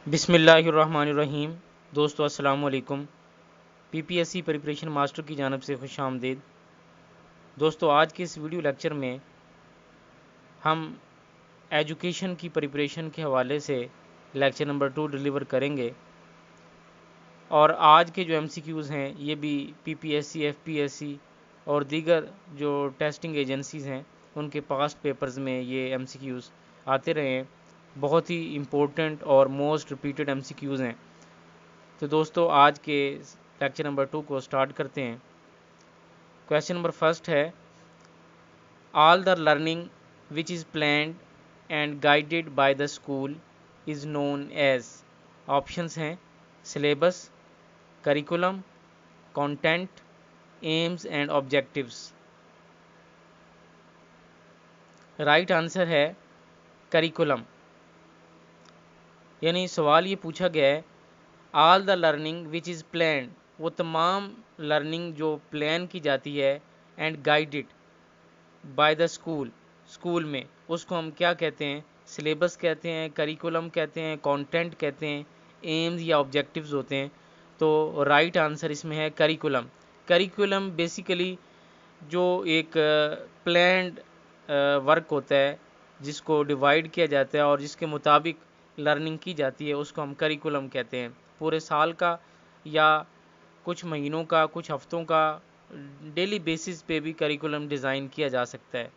بسم اللہ الرحمن الرحیم۔ دوستو السلام علیکم۔ P P S C preparation master کی جانب سے خوش آمدید۔ دوستو آج کے اس ویڈیو لیکچر میں ہم ایجوکیشن کی پریپریشن کے حوالے سے لیکچر نمبر 2 ڈیلیور کریں گے، اور آج کے جو ایم سی کیوز ہیں یہ بھی P P S C, F P S C اور دیگر جو ٹیسٹنگ ایجنسیز ہیں ان کے پاسٹ پیپرز میں یہ ایم سی کیوز آتے رہے ہیں۔ بہت ہی امپورٹنٹ اور most repeated M C Qs ہیں۔ تو دوستو آج کے لیکچر نمبر 2 کو سٹارٹ کرتے ہیں۔ کویسچن نمبر فرسٹ ہے، all the learning which is planned and guided by the school is known as. Options ہیں syllabus, curriculum, content, aims and objectives. Right answer ہے کریکولم، یعنی سوال یہ پوچھا گیا ہے all the learning which is planned, وہ تمام لرننگ جو پلان کی جاتی ہے، and guided by the school میں، اس کو ہم کیا کہتے ہیں؟ سلیبس کہتے ہیں، کریکولم کہتے ہیں، کانٹینٹ کہتے ہیں، ایمز یا آبجیکٹیوز ہوتے ہیں۔ تو رائٹ آنسر اس میں ہے کریکولم۔ کریکولم بیسیکلی جو ایک پلانڈ ورک ہوتا ہے جس کو ڈیوائیڈ کیا جاتا ہے اور جس کے مطابق لرننگ کی جاتی ہے، اس کو ہم کریکولم کہتے ہیں۔ پورے سال کا یا کچھ مہینوں کا، کچھ ہفتوں کا، ڈیلی بیسس پہ بھی کریکولم ڈیزائن کیا جا سکتا ہے۔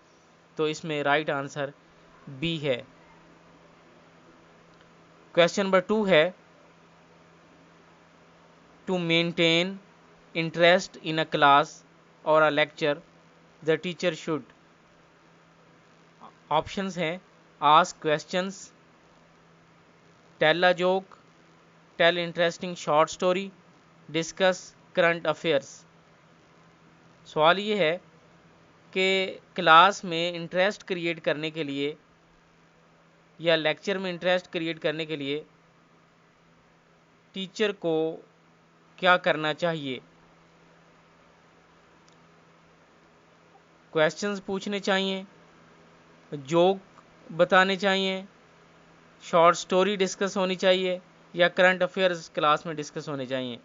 تو اس میں رائٹ آنسر بی ہے۔ کویسچن نمبر 2 ہے، to maintain interest in a class or a lecture the teacher should. Options ہیں ask questions, tell a joke, tell interesting short story, discuss current affairs. سوال یہ ہے کہ کلاس میں interest create کرنے کے لیے یا لیکچر میں انٹرسٹ کریٹ کرنے کے لیے ٹیچر کو کیا کرنا چاہیے؟ کویسچنز پوچھنے چاہیے، جوک بتانے چاہیے، شارٹ سٹوری ڈسکس ہونی چاہیے، یا کرنٹ افیئرز کلاس میں ڈسکس ہونے چاہیے؟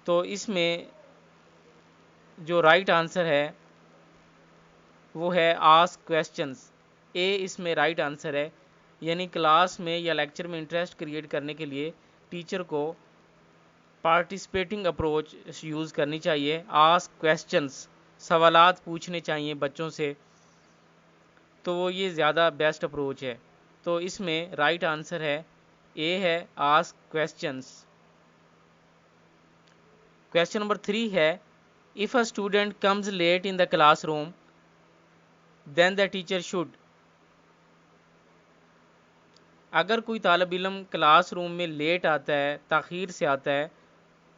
تو اس میں جو رائٹ آنسر ہے وہ ہے آسک کویسچنز۔ اے اس میں رائٹ آنسر ہے، یعنی کلاس میں یا لیکچر میں انٹرسٹ کریٹ کرنے کے لیے ٹیچر کو پارٹیسپیٹنگ اپروچ یوز کرنی چاہیے۔ آسک کویسچنز، سوالات پوچھنے چاہیے بچوں سے، تو وہ یہ زیادہ بیسٹ اپروچ ہے۔ تو اس میں رائٹ آنسر ہے اے ہے آسک کویسچنز۔ کویسچن نمبر 3 ہے، if a student comes late in the classroom then the teacher should۔ اگر کوئی طالب علم کلاس روم میں لیٹ آتا ہے، تاخیر سے آتا ہے،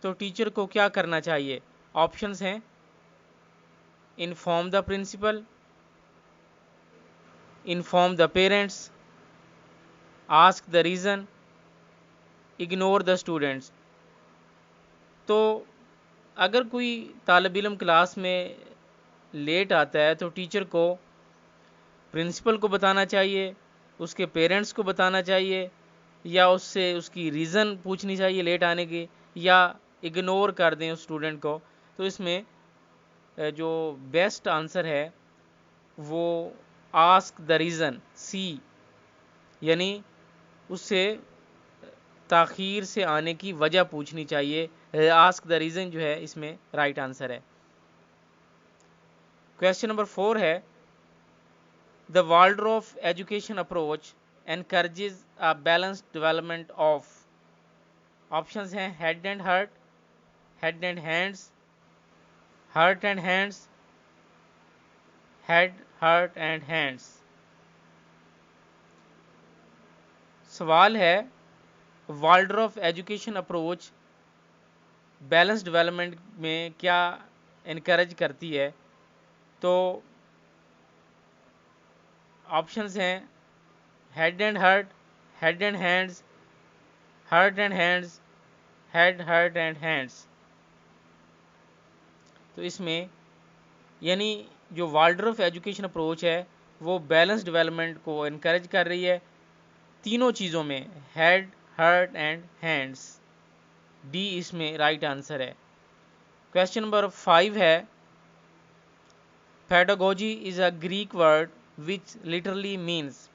تو ٹیچر کو کیا کرنا چاہیے؟ آپشنز ہیں inform the principal, inform the parents, ask the reason, ignore the students. تو اگر کوئی طالب علم کلاس میں لیٹ آتا ہے تو ٹیچر کو پرنسپل کو بتانا چاہیے، اس کے پیرنٹس کو بتانا چاہیے، یا اس سے اس کی ریزن پوچھنی چاہیے لیٹ آنے کی، یا اگنور کر دیں اس اسٹوڈنٹ کو۔ تو اس میں جو بیسٹ آنسر ہے وہ آسک دا ریزن، سی، یعنی اس سے تاخیر سے آنے کی وجہ پوچھنی چاہیے۔ آسک دا ریزن جو ہے اس میں رائٹ آنسر ہے۔ کویسچن نمبر 4 ہے، the Waldorf education approach encourages a balanced development of۔ Options ہیں head and heart, head and hands, heart and hands, head heart and hands. سوال ہے Waldorf education approach balance development میں کیا encourage کرتی ہے؟ تو options ہیں head and heart, head and hands, heart and hands, head heart and hands. تو اس میں یعنی جو والڈورف ایجوکیشن اپروچ ہے وہ بیلنس ڈیولپمنٹ کو انکریج کر رہی ہے، تینوں چیزوں میں، head, heart and hands. D اس میں رائٹ آنسر ہے۔ کویسچن نمبر 5 ہے pedagogy is a Greek word which literally means.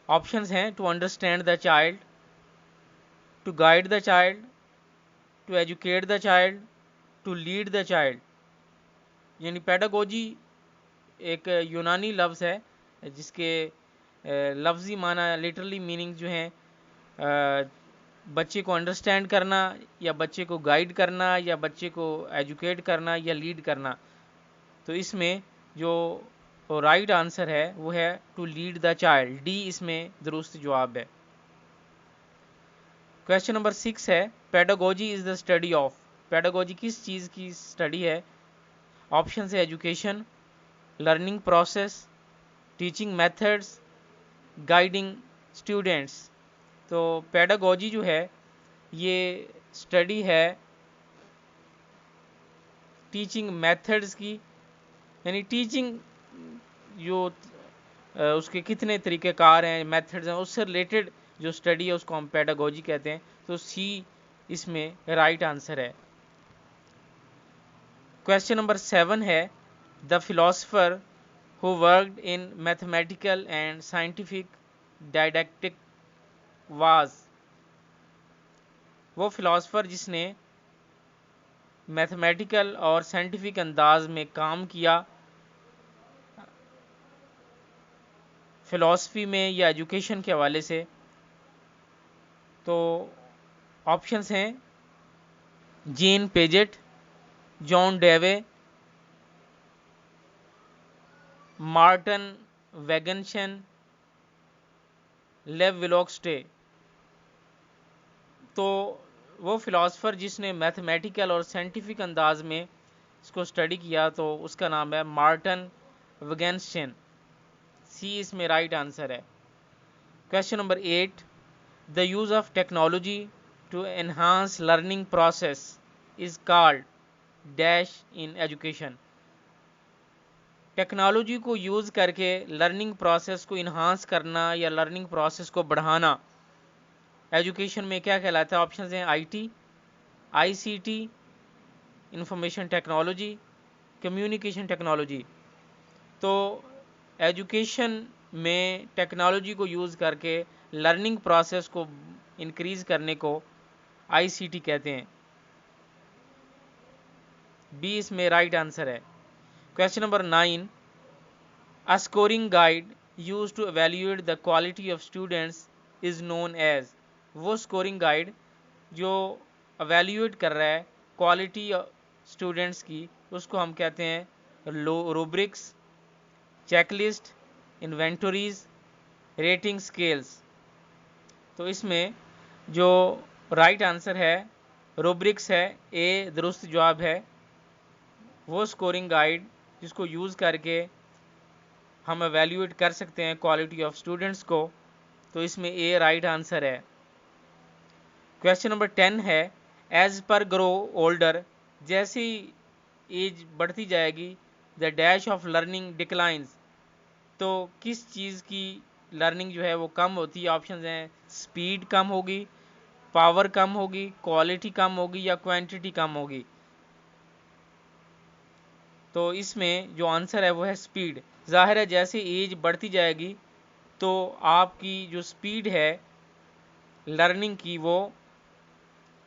Options ہیں to understand the child, to guide the child, to educate the child, to lead the child. یعنی pedagogy ایک یونانی لفظ ہے جس کے لفظی معنی لٹرلی میننگ جو ہیں بچے کو انڈرسٹینڈ کرنا، یا بچے کو گائیڈ کرنا، یا بچے کو ایجوکیٹ کرنا، یا لیڈ کرنا۔ تو اس میں جو رائٹ آنسر ہے وہ ہے to lead the child. D اس میں درست جواب ہے۔ کویسچن نمبر 6 ہے pedagogy is the study of. Pedagogy کس چیز کی اسٹڈی ہے؟ آپشن ہے education, learning process, teaching methods, guiding students. تو پیڈاگوجی جو ہے یہ اسٹڈی ہے ٹیچنگ میتھڈس کی، یعنی ٹیچنگ جو اس کے کتنے طریقہ کار ہیں، میتھڈز ہیں، اس سے ریلیٹڈ جو اسٹڈی ہے اس کو ہم پیڈاگوجی کہتے ہیں۔ تو سی اس میں رائٹ آنسر ہے۔ کویسچن نمبر 7 ہے the philosopher who worked in mathematical and scientific didactic was. وہ فلاسفر جس نے میتھمیٹیکل اور سائنٹیفک انداز میں کام کیا فلاسفی میں یا ایجوکیشن کے حوالے سے۔ تو آپشنز ہیں جین پیجٹ، جان ڈیوے، مارٹن ویگنشن، لیو ویلوکسٹے۔ تو وہ فلاسفر جس نے میتھمیٹیکل اور سائنٹیفک انداز میں اس کو اسٹڈی کیا تو اس کا نام ہے مارٹن ویگنشن۔ سی اس میں رائٹ آنسر ہے۔ Question number 8 the use of technology to enhance learning process is called dash in education. Technology کو یوز کر کے لرننگ پروسیس کو انہانس کرنا یا لرننگ پروسیس کو بڑھانا ایجوکیشن میں کیا کہلاتا ہے؟ آپشنز ہیں I T, I C T, information technology, communication technology. تو ایجوکیشن میں ٹیکنالوجی کو یوز کر کے لرننگ پروسیس کو انکریز کرنے کو آئی سی ٹی کہتے ہیں۔ بی اس میں رائٹ آنسر ہے۔ Question number 9 A scoring guide used to evaluate the quality of students is known as۔ وہ اسکورنگ گائیڈ جو ایویلیویٹ کر رہا ہے کوالٹی اسٹوڈنٹس کی اس کو ہم کہتے ہیں روبرکس، check list, inventories, rating scales. تو اس میں جو رائٹ آنسر ہے روبرکس ہے، اے درست جواب ہے۔ وہ اسکورنگ گائیڈ جس کو یوز کر کے ہم ایویلیویٹ کر سکتے ہیں کوالٹی آف اسٹوڈنٹس کو، تو اس میں اے رائٹ آنسر ہے۔ کویسچن نمبر 10 ہے ایز پر گرو اولڈر، جیسی ایج بڑھتی جائے گی دا ڈیش آف لرننگ ڈکلائنز۔ تو کس چیز کی لرننگ جو ہے وہ کم ہوتی ہے؟ آپشنز ہیں سپیڈ کم ہوگی، پاور کم ہوگی، کوالٹی کم ہوگی، یا کوانٹٹی کم ہوگی۔ تو اس میں جو آنسر ہے وہ ہے سپیڈ۔ ظاہر ہے جیسے ایج بڑھتی جائے گی تو آپ کی جو سپیڈ ہے لرننگ کی وہ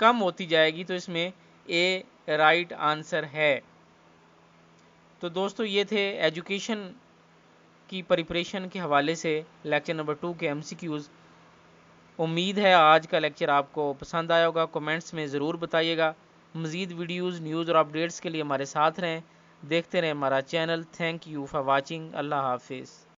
کم ہوتی جائے گی، تو اس میں اے رائٹ آنسر ہے۔ تو دوستو یہ تھے ایجوکیشن کی پریپریشن کے حوالے سے لیکچر نمبر 2 کے ایم سی کیوز۔ امید ہے آج کا لیکچر آپ کو پسند آیا ہوگا، کومنٹس میں ضرور بتائیے گا۔ مزید ویڈیوز، نیوز اور اپڈیٹس کے لیے ہمارے ساتھ رہیں، دیکھتے رہیں ہمارا channel. Thank you for watching. اللہ حافظ۔